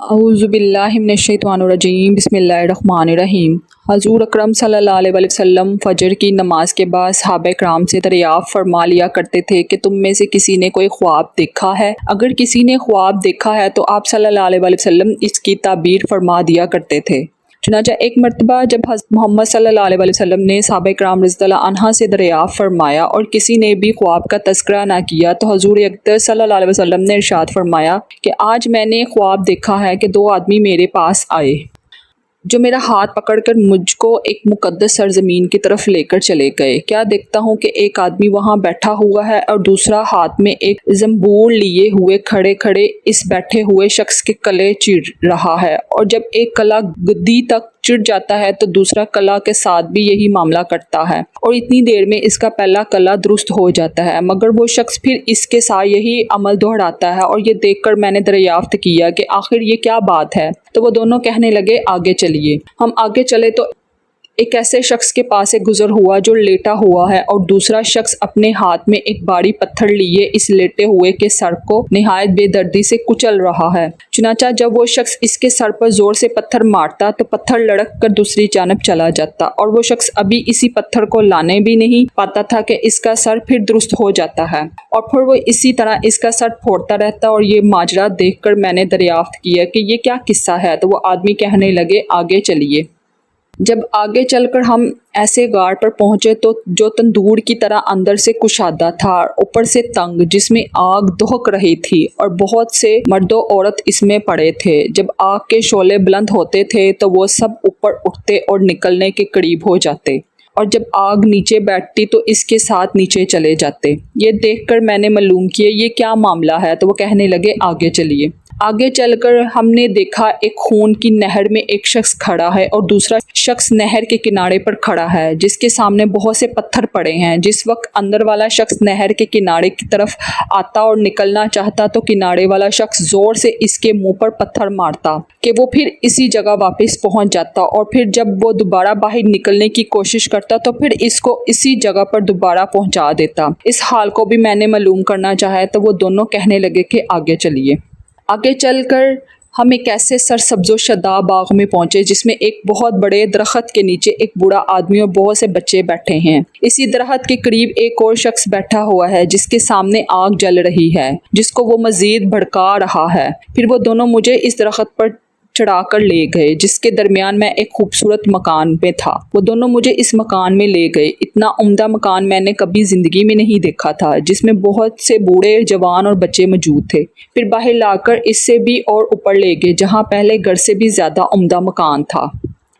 اعوذ باللہ من الشیطان الرجیم بسم اللہ الرحمن الرحیم۔ حضور اکرم صلی اللہ علیہ وسلم فجر کی نماز کے بعد صحابہ کرام سے دریافت فرما لیا کرتے تھے کہ تم میں سے کسی نے کوئی خواب دیکھا ہے؟ اگر کسی نے خواب دیکھا ہے تو آپ صلی اللہ علیہ وسلم اس کی تعبیر فرما دیا کرتے تھے۔ چنانچہ ایک مرتبہ جب حضرت محمد صلی اللہ علیہ وسلم نے صحابہ کرام رضی اللہ عنہ سے دریافت فرمایا اور کسی نے بھی خواب کا تذکرہ نہ کیا تو حضور اقدس صلی اللہ علیہ وسلم نے ارشاد فرمایا کہ آج میں نے خواب دیکھا ہے کہ دو آدمی میرے پاس آئے جو میرا ہاتھ پکڑ کر مجھ کو ایک مقدس سرزمین کی طرف لے کر چلے گئے۔ کیا دیکھتا ہوں کہ ایک آدمی وہاں بیٹھا ہوا ہے اور دوسرا ہاتھ میں ایک زنبور لیے ہوئے کھڑے کھڑے اس بیٹھے ہوئے شخص کے کلے چیر رہا ہے، اور جب ایک کلا گدی تک چڑ جاتا ہے تو دوسرا کلا کے ساتھ بھی یہی معاملہ کرتا ہے، اور اتنی دیر میں اس کا پہلا کلا درست ہو جاتا ہے، مگر وہ شخص پھر اس کے ساتھ یہی عمل دہراتا ہے۔ اور یہ دیکھ کر میں نے دریافت کیا کہ آخر یہ کیا بات ہے؟ تو وہ دونوں کہنے لگے آگے چلیے۔ ہم آگے چلے تو ایک ایسے شخص کے پاس سے گزر ہوا جو لیٹا ہوا ہے، اور دوسرا شخص اپنے ہاتھ میں ایک بھاری پتھر لیے اس لیٹے ہوئے کے سر کو نہایت بے دردی سے کچل رہا ہے۔ چنانچہ جب وہ شخص اس کے سر پر زور سے پتھر مارتا تو پتھر لڑک کر دوسری جانب چلا جاتا، اور وہ شخص ابھی اسی پتھر کو لانے بھی نہیں پاتا تھا کہ اس کا سر پھر درست ہو جاتا ہے، اور پھر وہ اسی طرح اس کا سر پھوڑتا رہتا۔ اور یہ ماجرا دیکھ کر میں نے دریافت کیا کہ یہ کیا قصہ ہے؟ تو وہ آدمی کہنے لگے آگے چلیے۔ جب آگے چل کر ہم ایسے غار پر پہنچے تو جو تندور کی طرح اندر سے کشادہ تھا، اوپر سے تنگ، جس میں آگ دہک رہی تھی، اور بہت سے مرد و عورت اس میں پڑے تھے۔ جب آگ کے شعلے بلند ہوتے تھے تو وہ سب اوپر اٹھتے اور نکلنے کے قریب ہو جاتے، اور جب آگ نیچے بیٹھتی تو اس کے ساتھ نیچے چلے جاتے۔ یہ دیکھ کر میں نے معلوم کیا یہ کیا معاملہ ہے، تو وہ کہنے لگے آگے چلیے۔ آگے چل کر ہم نے دیکھا ایک خون کی نہر میں ایک شخص کھڑا ہے، اور دوسرا شخص نہر کے کنارے پر کھڑا ہے جس کے سامنے بہت سے پتھر پڑے ہیں۔ جس وقت اندر والا شخص نہر کے کنارے کی طرف آتا اور نکلنا چاہتا تو کنارے والا شخص زور سے اس کے منہ پر پتھر مارتا کہ وہ پھر اسی جگہ واپس پہنچ جاتا، اور پھر جب وہ دوبارہ باہر نکلنے کی کوشش کرتا تو پھر اس کو اسی جگہ پر دوبارہ پہنچا دیتا۔ اس حال کو بھی میں نے معلوم کرنا چاہا تو وہ دونوں کہنے لگے کہ آگے چلیے۔ آگے چل کر ہم ایک ایسے سرسبز و شاداب باغ میں پہنچے جس میں ایک بہت بڑے درخت کے نیچے ایک بوڑھا آدمی اور بہت سے بچے بیٹھے ہیں۔ اسی درخت کے قریب ایک اور شخص بیٹھا ہوا ہے جس کے سامنے آگ جل رہی ہے جس کو وہ مزید بھڑکا رہا ہے۔ پھر وہ دونوں مجھے اس درخت پر چڑھا کر لے گئے جس کے درمیان میں ایک خوبصورت مکان میں تھا۔ وہ دونوں مجھے اس مکان میں لے گئے۔ اتنا عمدہ مکان میں نے کبھی زندگی میں نہیں دیکھا تھا، جس میں بہت سے بوڑھے، جوان اور بچے موجود تھے۔ پھر باہر لا کر اس سے بھی اور اوپر لے گئے جہاں پہلے گھر سے بھی زیادہ عمدہ مکان تھا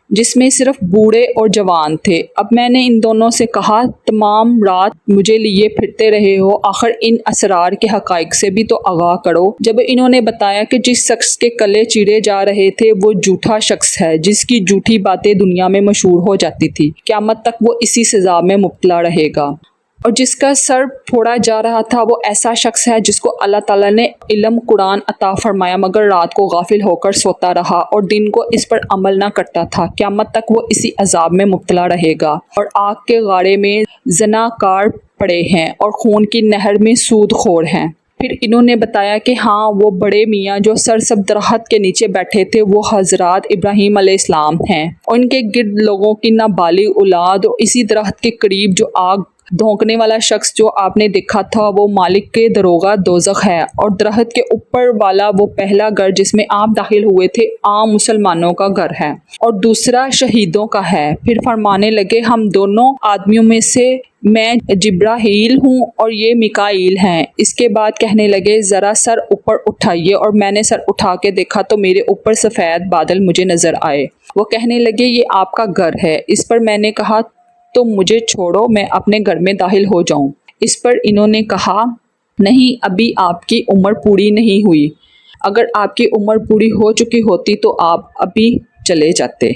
جس میں صرف بوڑھے اور جوان تھے۔ اب میں نے ان دونوں سے کہا تمام رات مجھے لیے پھرتے رہے ہو، آخر ان اسرار کے حقائق سے بھی تو آگاہ کرو۔ جب انہوں نے بتایا کہ جس شخص کے کلے چیرے جا رہے تھے وہ جھوٹا شخص ہے جس کی جھوٹی باتیں دنیا میں مشہور ہو جاتی تھی، قیامت تک وہ اسی سزا میں مبتلا رہے گا، اور جس کا سر پھوڑا جا رہا تھا وہ ایسا شخص ہے جس کو اللہ تعالیٰ نے علم قرآن عطا فرمایا مگر رات کو غافل ہو کر سوتا رہا اور دن کو اس پر عمل نہ کرتا تھا، قیامت تک وہ اسی عذاب میں مبتلا رہے گا، اور آگ کے غارے میں زناکار پڑے ہیں اور خون کی نہر میں سود خور ہیں۔ پھر انہوں نے بتایا کہ ہاں وہ بڑے میاں جو سرسبز درخت کے نیچے بیٹھے تھے وہ حضرات ابراہیم علیہ السلام ہیں، اور ان کے گرد لوگوں کی نابالغ اولاد، اور اسی درخت کے قریب جو آگ دھونکنے والا شخص جو آپ نے دیکھا تھا وہ مالک کے دروغہ دوزخ ہے، اور درخت کے اوپر والا وہ پہلا گھر جس میں آپ داخل ہوئے تھے عام مسلمانوں کا گھر ہے، اور دوسرا شہیدوں کا ہے۔ پھر فرمانے لگے ہم دونوں آدمیوں میں سے میں جبرائیل ہوں اور یہ میکائیل ہیں۔ اس کے بعد کہنے لگے ذرا سر اوپر اٹھائیے، اور میں نے سر اٹھا کے دیکھا تو میرے اوپر سفید بادل مجھے نظر آئے۔ وہ کہنے لگے یہ آپ کا گھر ہے۔ اس پر میں نے کہا تو مجھے چھوڑو میں اپنے گھر میں داخل ہو جاؤں۔ اس پر انہوں نے کہا نہیں ابھی آپ کی عمر پوری نہیں ہوئی، اگر آپ کی عمر پوری ہو چکی ہوتی تو آپ ابھی چلے جاتے۔